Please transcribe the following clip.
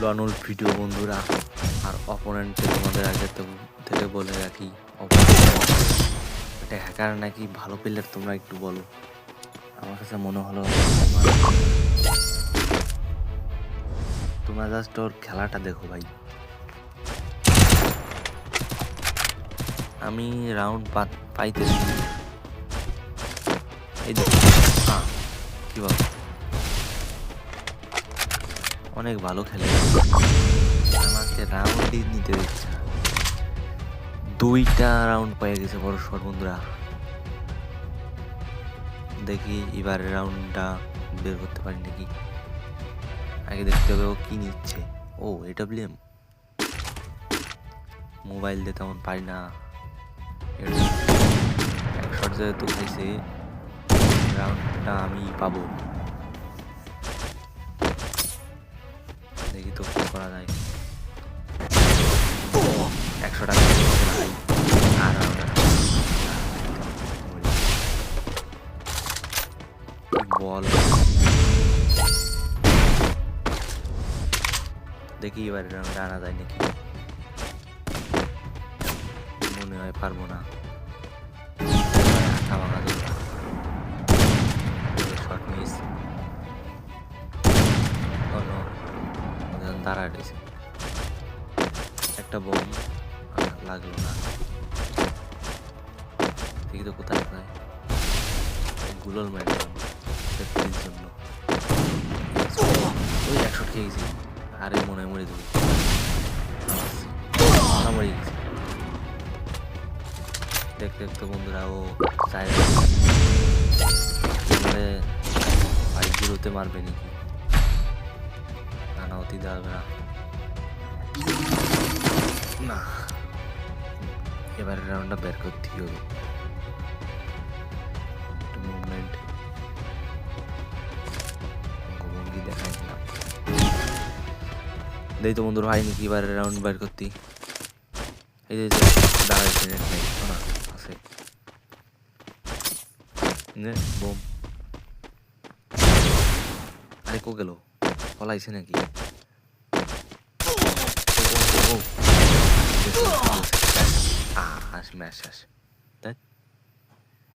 লনুল video বন্ধুরা আর অপোনেন্টকে তোমাদের আগে থেকে বলে রাখি, এটা হ্যাকার নাকি ভালো প্লেয়ার তোমরা একটু বলো। আমার কাছে মনে হলো তোমরা জাস্ট ওর খেলাটা দেখো ভাই। আমি রাউন্ড পাইতেছি, এই দেখো কি বল, অনেক ভালো খেলে, আমাকে রাউন্ডই নিতে দিচ্ছে না। 2টা রাউন্ড পেয়ে গেছে বড় শট বন্ধুরা। দেখি এবারের রাউন্ডটা বের করতে পারি নাকি। আগে দেখতে হবে ও কি নিচ্ছে। ও AWM, মোবাইল দিয়ে তেমন পারি না। এক শট যেহেতু খাইছে, রাউন্ডটা আমি পাবো। দেখি তো কি করা যায়। 100 টাকা আর বল, দেখি এবার রাউন্ড আনা যায় নাকি। মনে হয় পারবো না। শট মিস, দাঁড়ায় রয়েছে। একটা বোম লাগলো না। দেখি তো কোথায় কোথায় গুলোল মারলাম সেফটির জন্য। ওই 100 খেয়ে গেছি, আরে মনে হয় মরে দেবো, মরে গেছি। দেখতে দেখতে বন্ধুরা ও চাই মানে 5-0 মারবে নাকি, না অতি দেওয়া যাবে না। এবারের রাউন্ডটা বের করতেই হবে। মুভমেন্ট ভঙ্গি দেখাই না, দেই তো বন্ধুরা হয় নাকি এবারের রাউন্ড বের করতে। এই যে দাঁড়াইছে নেট নাই না আছে নে বোম। আরে কো গেল, পলাইছে নাকি। ম্যাচ শেষ।